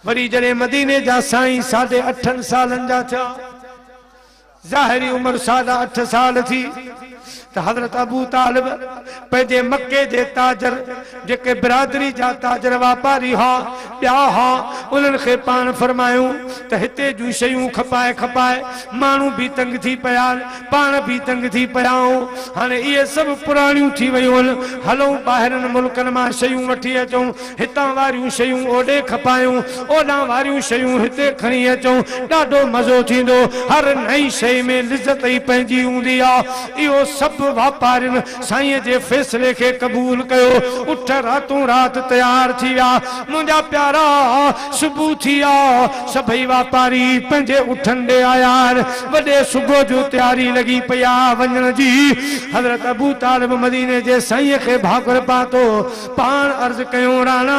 वरी जड़े मदीने जा साईं 8.5 सालन जा था, ज़ाहिरी उम्र 8.5 साल थी, तो हज़रत अबू तालिब पंहिंजे मक्के जे ताजर जेके बिरादरी जा ताजर वापारी हा ॿिया हा उन्हनि खे पाण फरमायूं त हिते जूं शयूं खपाए खपाए माण्हू बि तंग थी पिया पाण बि तंग थी पिया आहियूं। हाणे इहे सभु पुराणियूं थी वियूं आहिनि, हलूं ॿाहिरनि मुल्कनि मां शयूं वठी अचूं, हितां वारियूं शयूं ओॾे खपायूं, ओॾां वारियूं शयूं हिते खणी अचूं, ॾाढो मज़ो थींदो। हर नई शइ में लिज़त ई पंहिंजी हूंदी आहे। इहो सभु वापारियुनि साईं जे फ़ैसिले खे क़बूल कयो, उठ रातों रात तैयार थी विया। मुंहिंजा प्यारा सुबुह थी विया, सभई वापारी पंहिंजे उठनि ॾे आया, वॾे सुबुह जो तैयारी लॻी पई आहे वञण जी। हज़रत अबू तालिब मदीने जे साईं खे भाकुर पातो, पाण अर्ज़ कयूं राणा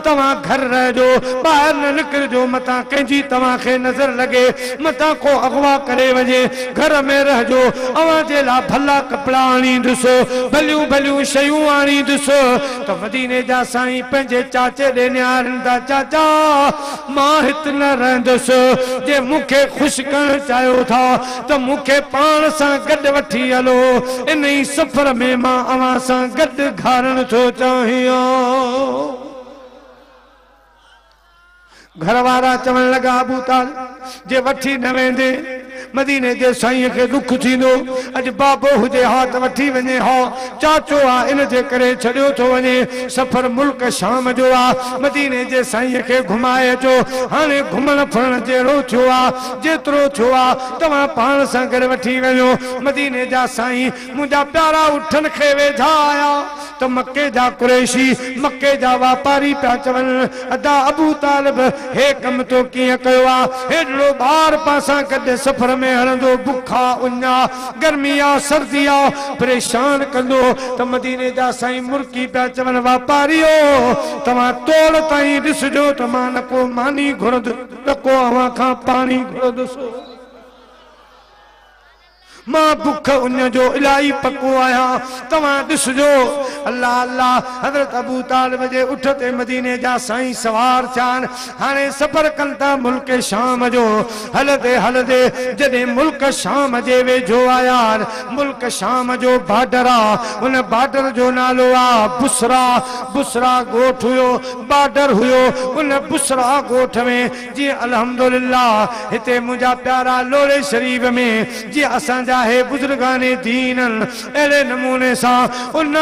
तव्हां घर रहजो, ॿाहिरि न निकिरजो, मतां कंहिंजी तव्हांखे नज़र लॻे, मतां को अगवा करे वञे, घर में रहजो, अवां जे लाइ भला कपड़ा आणींदुसि, भलियूं भलियूं शयूं आणींदुसि। त मदीने जा साईं पंहिंजे चाचे ॾे निहारनि था, चाचा मां हिते न रहंदुसि, जे मूंखे ख़ुशि करणु चाहियो था त मूंखे पाण सां गॾु वठी हलो, इन ई सफ़र में मां अवां सां गॾु घारणु थो चाहियां। घर वारा चवण लॻा अबू तालिब जे वठी न वेंदे मदीने जे साईं खे दुख थींदो, अॼु बाबो हुजे हा त वठी वञे हा, चाचो आहे इन जे करे छॾियो थो वञे, सफ़र मुल्क शाम जो आहे, मदीने जे साईं खे घुमाए अचो। हाणे घुमण फिरण जहिड़ो थियो आहे, जेतिरो थियो आहे तव्हां पाण सां गॾु वठी वञो। मदीने जा साईं मुंहिंजा प्यारा उठनि खे वेझा आया त मके जा कुरैशी मके जा वापारी पिया चवनि, अदा अबू तालिब हे कम तो कीअं कयो आहे, हेॾो ॿार पासां गॾु सफ़र में हलंदो, बुखा उञा गर्मी आ सर्दी आ परेशान कंदो। त मदीने जा साईं मुर्की पिया चवनि, वापारियो तव्हां तोड़ ताईं ॾिसजो त मां न को मानी घुरंदुसि न को अव्हां खां पाणी घुरंदुसि, मां बुख उन जो इलाही पको आहियां, तव्हां ॾिसजो। अल्लाह अल्लाह हज़रत अबू तालिब जे उठ ते मदीने जा साईं सवार थिया। हाणे सफ़र कनि था मुल्क शाम जो, हलंदे हलंदे जॾहिं मुल्क शाम जे वेझो आया, मुल्क शाम जो बॉर्डर आहे, उन बॉर्डर जो नालो आहे बुसरा। बुसरा ॻोठ हुयो, बॉर्डर हुयो, उन बुसरा ॻोठ में जीअं अल्हम्दुलिल्लाह हिते मुंहिंजा प्यारा लोरे शरीफ में जीअं असांजा है बुजुर्गाने दीन, अहिड़े नमूने सां उन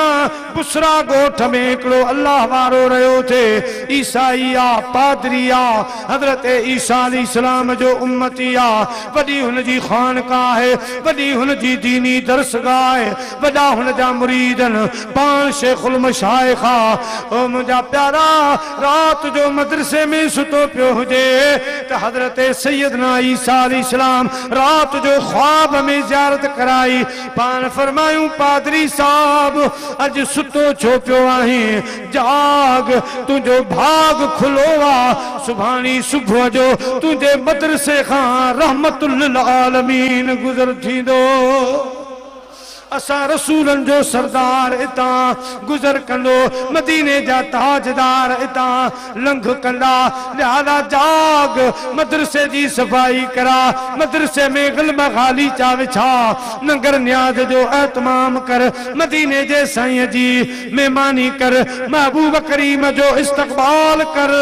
बुसरा ॻोठ में हिकिड़ो अल्लाह वारो रहियो थे, ईसाई आ, पादरी आ, हज़रत ईसा अलैहिस्सलाम जो उम्मती आ, वॾी हुन जी ख़ानकाह आहे, वॾी हुन जी दीनी दरसगाह आहे, वॾा हुन जा मुरीदन, पाण शेखुल मशाइख आ। ओ मुंहिंजा प्यारा रात जो मदरसे में सुतो पियो हुजे त हज़रत सैयदना ईसा अलैहिस्सलाम रात जो ख्वाब में ज़ियारत कराई, पान फरमायूं पादरी साहब अज सुतो छो पियो आहीं, जाग तुंहिंजो भाग खुलो आ, सुभाणी सुबुह जो तुंहिंजे मदरसे खां रहमतुल लिल आलमीन गुज़र थींदो। असां रसूलन जो सरदार इतां गुज़र कंदो, मदीने जा ताजदार इतां लंघ कंदा, लिहाज़ा जाग मदरसे जी सफ़ाई करा, मदरसे में ग़िल्म ग़ालीचा विछा, नंगर न्याज़ जो एहतमाम कर, मदीने जे साईं जी मेहमानी कर, महबूब करीम जो इस्तक़बाल कर,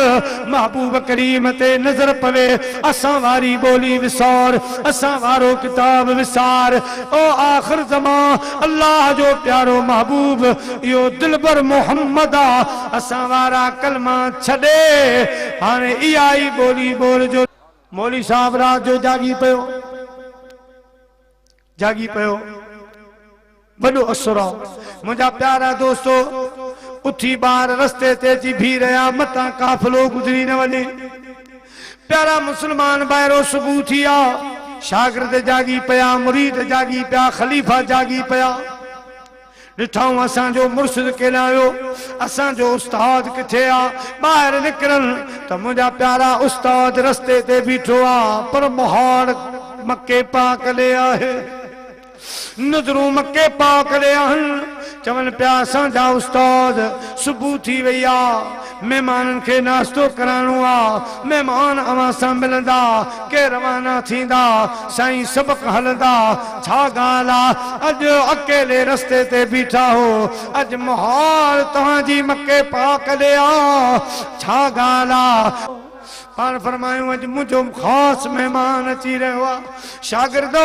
महबूब करीम ते नज़र पवे, असां वारी बोली विसार, असां वारो किताब विसार। ओ आखिर ज़मान अल्लाह जो प्यारो महबूब यो दिलबर मोहम्मद आ, असां वारा कलमा छॾे हाणे इहा ई बोली बोल जो। मौली साहब रात जो जागी पियो, जागी पियो, वॾो असर आ। मुंहिंजा प्यारा दोस्तो उथी ॿार रस्ते ते अची बीह रहिया, मतां काफ़िलो गुज़री न वञे। प्यारा मुसलमान ॿाहिरो सुबुह थी आ, शागिर्द जागी पिया, मुरीद जागी पिया, खलीफ़ा जागी पिया। ॾिठऊं असांजो मुर्शिद केॾां आयो, असांजो उस्ताद किथे आ, ॿाहिरि निकिरनि त मुंहिंजा प्यारा उस्ताद रस्ते ते बीठो आ, पर मुहाड़ मके पाक ॾे आहे, नज़रूं मके पाक ॾे आहिनि। चवनि पिया असांजा उस्ताद सुबुह थी वई आ, مہمانن کے ناشتو کرانو آ مہمان اواں سا ملندا کہ روانہ تھیندا سائیں سبق ہلدا چھا گالا اج اکیلے رستے تے بیٹھا ہو اج مہار تہاں جی مکے پاک لیا چھا گالا پان فرمائیوں اج مجھو خاص مہمان اچی رہوا شاگردو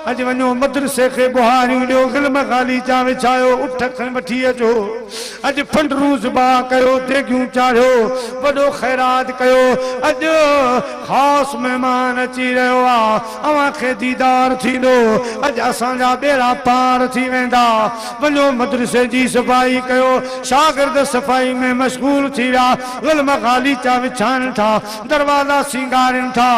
اج ونو مدرسے کے بہاریوں لیو غلم غالی چاوے چاہو اٹھکن بٹھی اچو اج پھنڈ روز با کہو دیگیوں چاہو بڑو خیرات کہو اج خاص مہمان اچی رہوا اواں کے دیدار تھی دو اج اسان جا بیڑا پار تھی ویندا ونو مدرسے جی صفائی کہو شاگرد صفائی میں مشغول تھی رہا غلم غالی چاوے چھان تھا دروازہ سنگارن تھا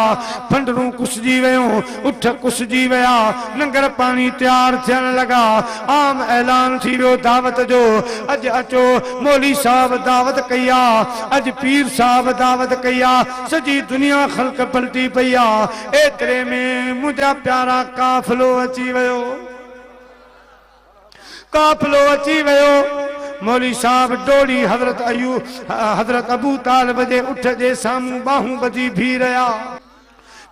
پھنڈروں کس جی ویوں اٹھ کس جی ویا ننگر پانی تیار تھین لگا عام اعلان تھی رو دعوت جو اج اچو مولی صاحب دعوت کیا اج پیر صاحب دعوت کیا سجی دنیا خلق پلٹی پیا ایترے میں مجھا پیارا کافلو اچی ویو کافلو اچی ویو مولی صاحب ڈوڑی حضرت ابو طالب جے اٹھ جے ساموں باہوں بدی بھی رہا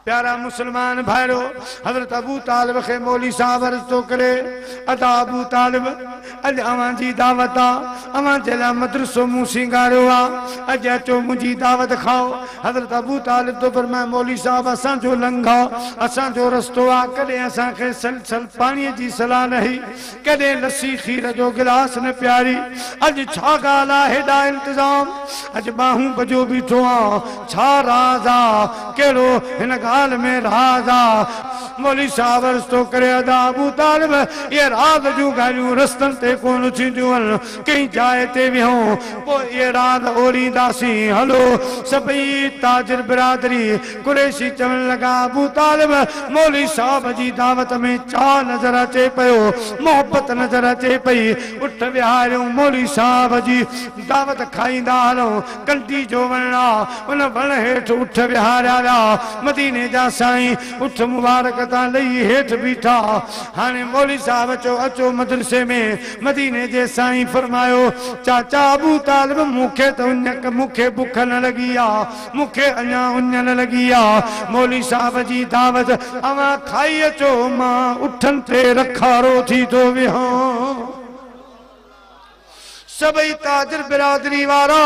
پیارا مسلمان بھائرو حضرت ابو طالب کے مولی صاحب رستو کرے ادا ابو طالب اج آوان جی دعوتا آوان جلا مدرسو مو سنگاروا اج اچو مجھے دعوت کھاؤ حضرت ابو طالب تو فرمائے مولی صاحب اسان جو لنگا اسان جو رستو آ کدے اسان کے سلسل پانی جی صلاح نہیں کدے لسی خیر جو گلاس نے پیاری اج چھا گالا ہیڈا انتظام اج باہوں بجو بھی تھوا چھا رازا کیڑو ہنگا حال میں رازا مولی صاحب رستو کرے ادا ابو طالب یہ راز جو گالیوں رستن تے کون تھی جوال کہیں جائے تے بھی ہوں وہ یہ راز اوڑی داسی ہلو سبھی تاجر برادری قریشی چمن لگا ابو طالب مولی صاحب جی دعوت میں چاہ نظر اچے پیو محبت نظر اچے پئی اٹھ بہاریوں مولی صاحب جی دعوت کھائیں دالوں کنٹی جو وننا ان ون ہیٹ اٹھ بہاریا مدینے جا سائیں اٹھ مبارکتاں لئی ہیٹ بیٹھا ہانے مولی صاحب اچو مدرسے میں مدینے جے سائیں فرمایو چاچا ابو طالب مکھے تو انک مکھے بکھ نہ لگیا مکھے انیا انیا نہ لگیا مولی صاحب جی دعوت اما کھائی اچو ماں اٹھن تے رکھا رو تھی تو بھی ہوں سبھی تاجر برادری وارا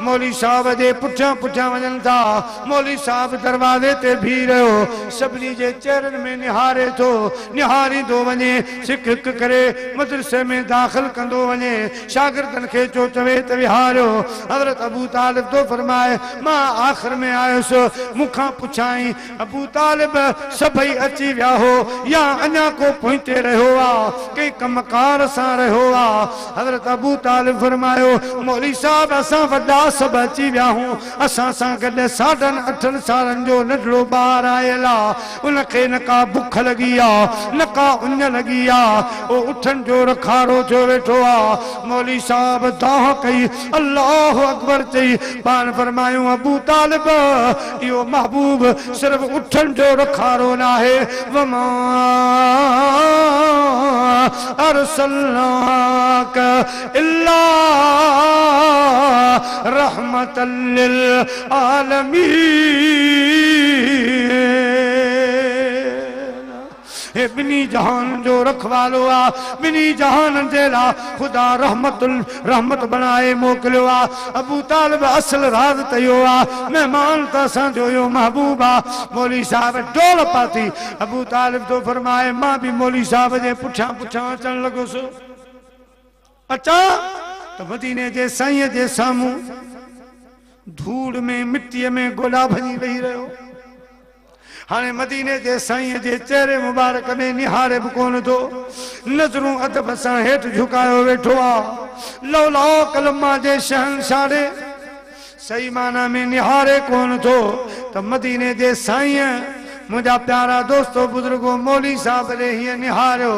مولی صاحب دے پٹھا وجن تھا مولی صاحب دروازے تے بھی رہو سبنی جے چہرن میں نہارے تو نہاری دو ونے سکھ کرے مدرسے میں داخل کندو ونے شاگردن کے چو چوے توہارو حضرت ابو طالب تو فرمائے ماں آخر میں آئے سو مکھاں پچھائیں ابو طالب سبھی اچی ویا ہو یا انیا کو پوئنٹے رہو آ کئی کمکار سا رہو آ حضرت ابو طالب فرمایو مولی صاحب اساں وڈا سب اچی ویا ہوں اساں ساں گڈے 8.5 سالن جو نڈڑو بار آئیلا ان کے نکا بکھ لگیا نکا ان لگیا او اٹھن جو رکھارو جو ویٹھو آ مولی صاحب دعا کئی اللہ اکبر چئی پان فرمایو ابو طالب یہ محبوب صرف اٹھن جو رکھارو نہ ہے وما ارسلناک رحمت للعالمین بنی جہان جو رکھوالو آ بنی جہان جیلا خدا رحمت بنائے موکلو آ ابو طالب اصل راز تیو آ مہمان تا سانجو یو محبوبا مولی صاحب ڈول پاتی ابو طالب تو فرمائے ماں بھی مولی صاحب جے پچھا چن لگو سو اچھا تو مدینے جے سائیں جے ساموں دھوڑ میں مٹی میں گولا بھنی رہی رہے ہو ہانے مدینے جے سائیں جے چہرے مبارک میں نہارے بکون دو نظروں ادب ساں ہیٹ جھکائے ویٹھو آ لولا کلمہ جے شہن شارے صحیح معنی میں نہارے کون دو تو مدینے جے سائیں مجھا پیارا دوستو بزرگو مولی صاحب لے ہی نہارو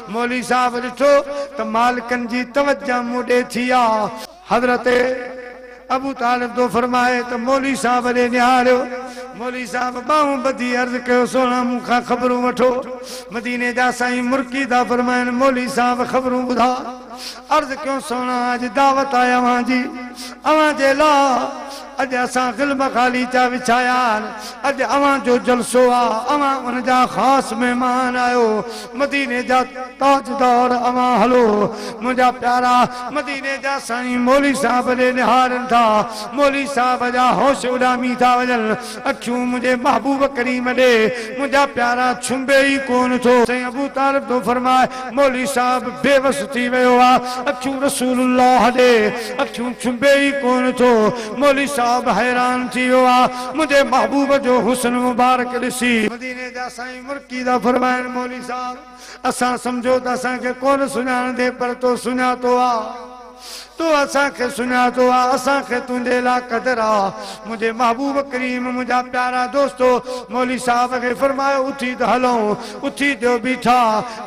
مولی صاحب لٹھو تو مالکن جی توجہ مڈے تھیا حضرت ابو طالب تو فرمائے تو مولی صاحب دے نہاریو مولی صاحب باہوں بدی عرض کہو سونا مکھا خبروں وٹھو مدینے جا سائیں مرکی دا فرمائن مولی صاحب خبروں بدھا عرض کیوں سونا آج دعوت آیا وہاں جی اوہاں جے لا اج اساں غلب خالی چا وچھایان اج اوہاں جو جلسو آ اوہاں ان جا خاص مہمان آیو مدینے جا تاجدار اوہاں ہلو مجھا پیارا مدینے جا سائیں مولی صاحب دے نہارن تھا مولی صاحب جا ہوش اڈامی تھا وجل اکھیوں مجھے محبوب کریم دے مجھا پیارا چھنبے ہی کون تھو سائیں ابو طالب تو فرمائے مولی صاحب بے وس تھی ویو آ اکھیوں رسول اللہ دے اکھیوں چھنبے ہی کون تھو مولی صاحب حیران تھی ہوا مجھے محبوب جو حسن مبارک رسی مدینے جا سائیں مرکی دا فرمائن مولی صاحب اساں سمجھو تا اساں کے کون سنان دے پر تو سنا تو آ تو اساں کے سنا تو آ اساں کے تندے لا قدر آ مجھے محبوب کریم مجھا پیارا دوستو مولی صاحب کے فرمائے اٹھی دہلوں اٹھی جو بیٹھا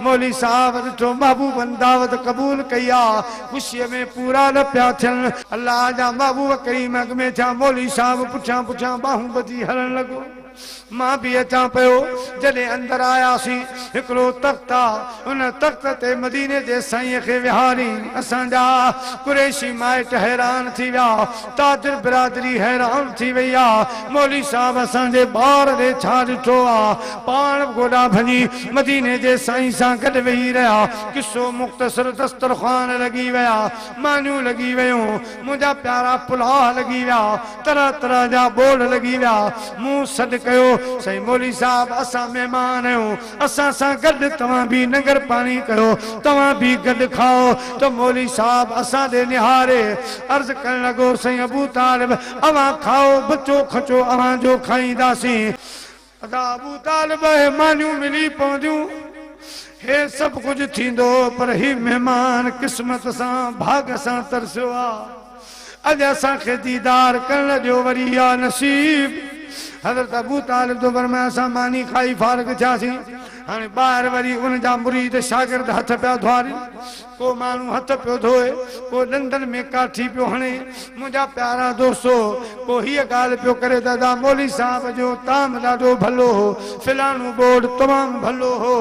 مولی صاحب تو محبوب دعوت قبول کیا خوشی میں پورا لپیا تھن اللہ جا محبوب کریم اگ میں تھا مولی صاحب پچھا باہوں بدی ہلن لگو ماں بھی اچھا پیو جلے اندر آیا سی ہکڑو تختہ ان تخت تے مدینے جے سائیں کے وہاری اساں جا قریشی مائٹ حیران تھی ویا تاجر برادری حیران تھی ویا مولی صاحب اساں جے بار دے چھا ڈٹھو آ پان گوڑا بھنی مدینے جے سائیں ساں گڈ وہی رہا کسو مختصر دسترخوان لگی ویا مانیو لگی ویوں مجھا پیارا پلاہ لگی ویا طرح طرح جا بول لگی ویا منہ صد کہو سہی مولی صاحب اساں مہمان ہوں اساں ساں گڈ تمہاں بھی نگر پانی کرو تمہاں بھی گڈ کھاؤ تو مولی صاحب اساں دے نہارے عرض کرن لگو سہی ابو طالب اوہاں کھاؤ بچو کھچو اوہاں جو کھائیں دا سی ادا ابو طالب مانیوں ملی پوندیوں ہے سب کچھ تھیندو پر ہی مہمان قسمت ساں بھاگ ساں ترسوا اج اساں کے دیدار کرن جو وری یا نصیب حضرت ابو طالب تو فرمایا اساں مانی کھائی فارغ چھاسی ہاں باہر وری ان جا مرید شاگرد ہتھ پیا دھواری کو مانو ہتھ پیو دھوئے کو لندن میں کاٹھی پیو ہنے مجھا پیارا دوستو کو ہی گال پیو کرے دادا مولی صاحب جو تام ڈاڈو بھلو ہو فلانو بورڈ تمام بھلو ہو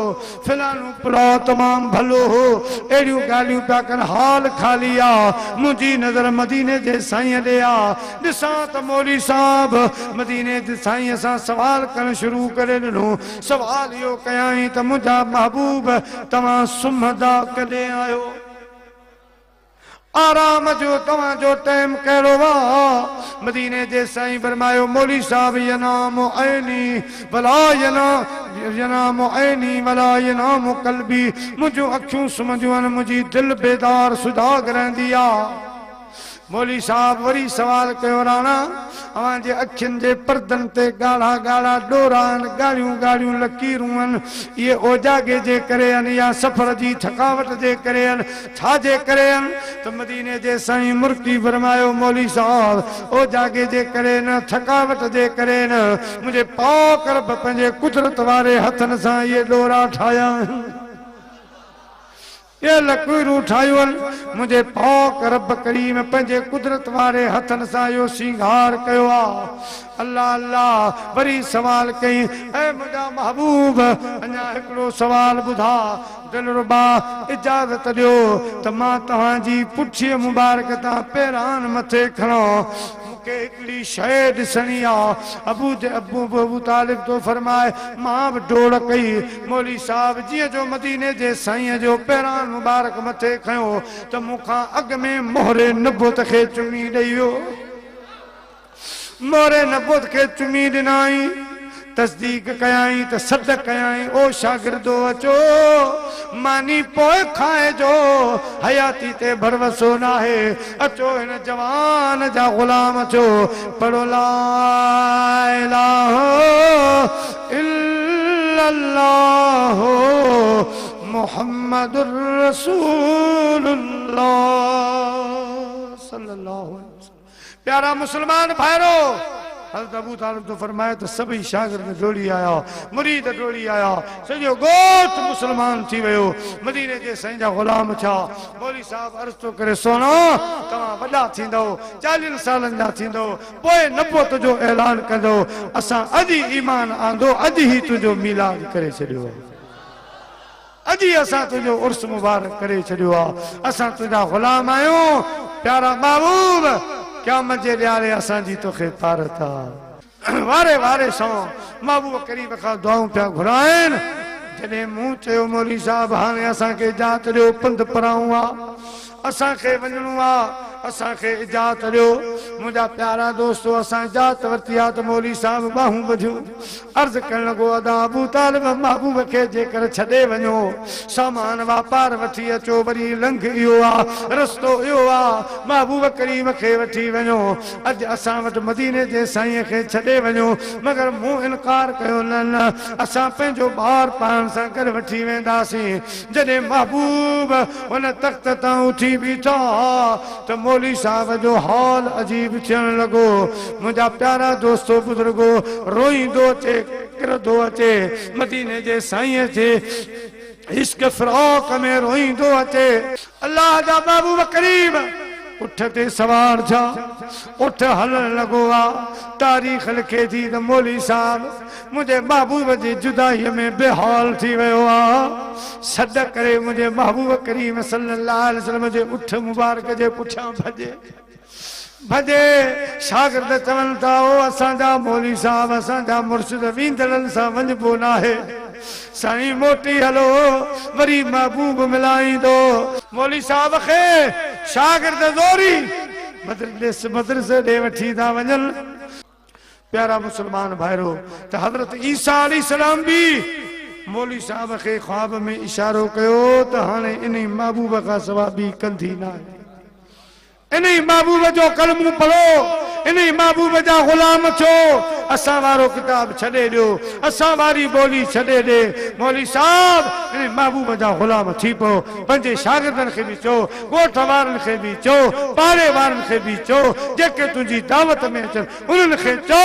فلانو پلا تمام بھلو ہو ایڈیو گالیوں پیا کر حال کھا لیا مجھے نظر مدینے جے سائیں لیا نسات مولی صاحب مدینے جے سائیں سا سوال کرن شروع کرے لنو سوال یو کیائیں تا مجھا محبوب تمام سمدہ کلے آئیو آرام جو تمہاں جو ٹائم کہلو وا مدینے جے سائیں فرمایو مولی صاحب ینام عینی ولا ینام عینی ولا ینام قلبی مجھو اکھوں سمجھوان مجھے دل بیدار سداگ رہن دیا مولی صاحب وری سوال کہو رانا اوان جے اکھن جے پردن تے گاڑا گاڑا ڈوران گاڑیوں گاڑیوں لکیرون یہ او جاگے جے کرے ان یا سفر جی تھکاوٹ جے کرے ان چھا جے کرے ان تو مدینے جے سائیں مرکی فرمایو مولی صاحب او جاگے جے کرے ان تھکاوٹ جے کرے ان مجھے پاک رب پنجے قدرت وارے ہتھن ساں یہ ڈورا ٹھایا یہ لکوئی روٹھائیون مجھے پاک رب کریم پنجے قدرت وارے ہتھن سایو سنگھار کہوا اللہ اللہ بری سوال کہیں اے مجھا محبوب انجا ہکڑو سوال بدھا دل ربا اجازت دیو تمہاں تہاں جی پچھی مبارک تا پیران متھے کھڑو کہ اکڑی شہد سنیا ابو طالب تو فرمائے ماں ڈوڑ کئی مولی صاحب جی جو مدینے جے سائیں جو پیران مبارک متھے کھیو تو مکھاں اگ میں مہر نبوت کے چمی ڈیو مہر نبوت کے چمی ڈنائی تصدیق کیائیں تو صدق کیائیں او شاگردو اچو مانی پوئے کھائے جو حیاتی تے بھروسو نہ ہے اچو ان جوان جا غلام اچو پڑھو لا الہ الا اللہ محمد الرسول اللہ صلی اللہ علیہ وسلم پیارا مسلمان بھائرو حضرت ابو طالب تو فرمایا تو سبھی شاگرد ڈوڑی آیا مرید ڈوڑی آیا سجو گوت مسلمان تھی ویو مدینے جے سائیں جا غلام چھا مولوی صاحب عرض تو کرے سونا تمام وڈا تھیندو 40 سالن جا تھیندو پوئے نبوت جو اعلان کندو اساں اجی ایمان آندو اجی ہی تجو میلاد کرے چھڑیو اجی اساں تجو عرس مبارک کرے چھڑیو اساں تجا غلام آیوں پیارا محبوب کیا مجھے لیارے اساں جی تو خطارتا وارے وارے سوں محبوب کریم کا دعاؤں پیا گھرائیں جنہیں منہ چیو مولی صاحب ہانے اساں کے جات لیو پند پراؤں اساں کے ونجنوں اساں کے اجازت لیو مجھا پیارا دوستو اساں اجازت ورتیات مولی صاحب باہوں بجھوں عرض کرن لگو ادا ابو طالب محبوب کے جے کر چھڑے ونجو سامان واپار وٹھی اچو وری لنگ ایو رستو ایو محبوب کریم کے وٹھی ونجو اج اساں وٹ مدینے جے سائیں کے چھڑے ونجو مگر منہ انکار کیو نن اساں پنجو بار پان سان کر وٹھی وینداسیں جڏهن محبوب ان تخت تاں اٹھی بیٹھا تو مولی صاحب جو حال عجیب تھن لگو مجھا پیارا دوستو بزرگو روئی دو چے کر دو چے مدینے جے سائیں چے عشق فراق میں روئی دو چے اللہ جا محبوب کریم اٹھتے سوار جا اٹھ ہلن لگوا تاریخ لکھے تھی تو مولی صاحب مجھے محبوب جی جدائی میں بے حال تھی ویوا صدق کرے مجھے محبوب کریم صلی اللہ علیہ وسلم مجھے اٹھ مبارک جے پچھا بھجے شاگرد چونتا ہو اساں جا مولی صاحب اساں جا مرشد ویندلن سا ونج بونا ہے سائیں موٹی ہلو وری محبوب ملائی دو مولی صاحب خے شاگرد زوری مدرسے دے وٹھی دا ونجل پیارا مسلمان بھائرو تو حضرت عیسیٰ علیہ السلام بھی مولی صاحب کے خواب میں اشارو کیو تو ہانے انہی محبوب کا ثوابی کندھی نہ ہے انہی محبوب جو کلموں پڑھو انہی محبوب جا غلام چھو اساں وارو کتاب چھڑے دیو اساں واری بولی چھڑے دے مولی صاحب انہی محبوب جا غلام تھی پو پنجے شاگردن کے بھی چو گوٹھ وارن کے بھی چو پارے وارن کے بھی چو جے کہ تجھی دعوت میں چل انہن کے چو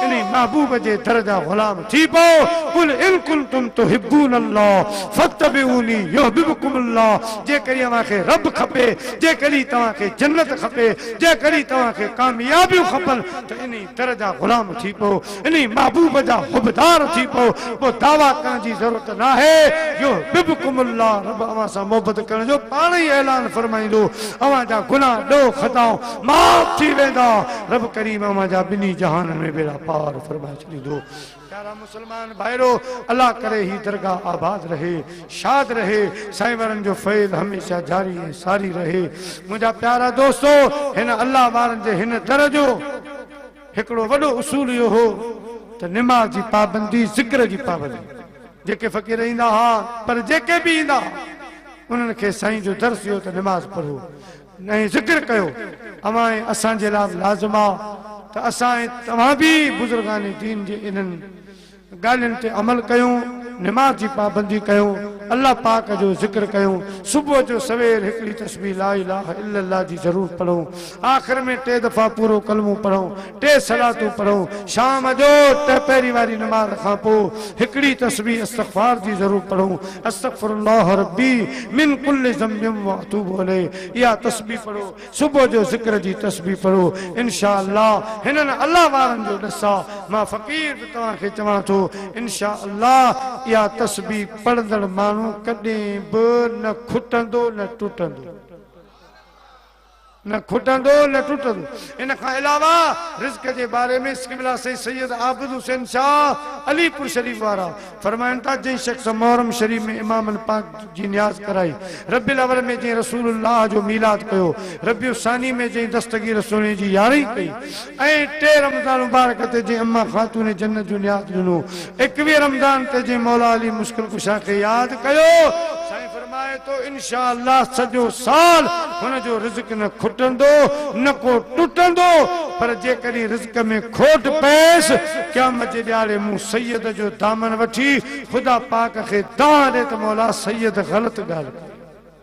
انہی محبوب جے درجہ غلام تھی پو قل ان کنتم تحبون اللہ فاتبعونی یحببکم اللہ جے کری ہماں کے رب کھپے جے کری تمہاں کے جنت کھپے جے کری تمہاں کے کامیابی کھپن تو انہی درجہ غلام تھی پو انہی محبوب جا حبدار تھی پو وہ دعویٰ کرن جی ضرورت نہ ہے یحببکم اللہ رب اواں سا محبت کرن جو پانے اعلان فرمائی دو اواں جا گناہ دو خطاؤں معاف تھی ویندا رب کریم اواں جا بنی جہان میں بیڑا پار فرمائی چلی دو پیارا مسلمان بھائرو اللہ کرے ہی درگاہ آباد رہے شاد رہے سائیں ورن جو فیض ہمیشہ جاری ہے ساری رہے مجھا پیارا دوستو ہن اللہ وارن جے ہن درجو ہکڑو وڈو اصول یہ ہو تو نماز جی پابندی ذکر جی پابندی جے کے فقیر ایندا ہاں پر جے کے بھی ایندا انہن کے سائیں جو درس ہو تو نماز پڑھو نہیں ذکر کہو امائیں اساں جے لازمہ تو اساں تمام بھی بزرگان دین جے انہن گالن تے عمل کیوں نماز جی پابندی کیوں اللہ پاک جو ذکر کیوں صبح جو سویر ہکڑی تسبیح لا الہ الا اللہ جی ضرور پڑھوں آخر میں 3 دفعہ پورو کلموں پڑھوں 3 صلاتوں پڑھوں شام جو پہری واری نماز کھا پو ہکڑی تسبیح استغفار جی ضرور پڑھوں استغفر اللہ ربی من کل ذنب واتوب الیہ یا تسبیح پڑھو صبح جو ذکر جی تسبیح پڑھو انشاءاللہ ہنن اللہ وارن جو دسا ما فقیر تواں کے چواں تو انشاءاللہ یا تسبیح پڑھندڑ مانو کدیں بے نہ کھٹندو نہ ٹوٹندو نہ کھٹندو نہ ٹوٹندو ان کا علاوہ رزق کے بارے میں قبلہ سے سید عابد حسین شاہ علی پور شریف وارا فرمائن تا جن شخص محرم شریف میں امام الپاک جی نیاز کرائی ربی الاول میں جن رسول اللہ جو میلاد کہو ربی الثانی میں جن دستگی رسول جی یاری کئی اے 3 رمضان مبارک تے جن اما خاتون جنت جو نیاز جنو 21 رمضان تے جن مولا علی مشکل کشا کے یاد کہو سائیں فرمائے تو انشاءاللہ سجو سال ہونے جو رزق نہ کھٹندو نہ کو ٹوٹندو پر جے کری رزق میں کھوٹ پیس کیا مجھے ڈیارے مو سید جو دامن وٹھی خدا پاک کے دانے تو مولا سید غلط گال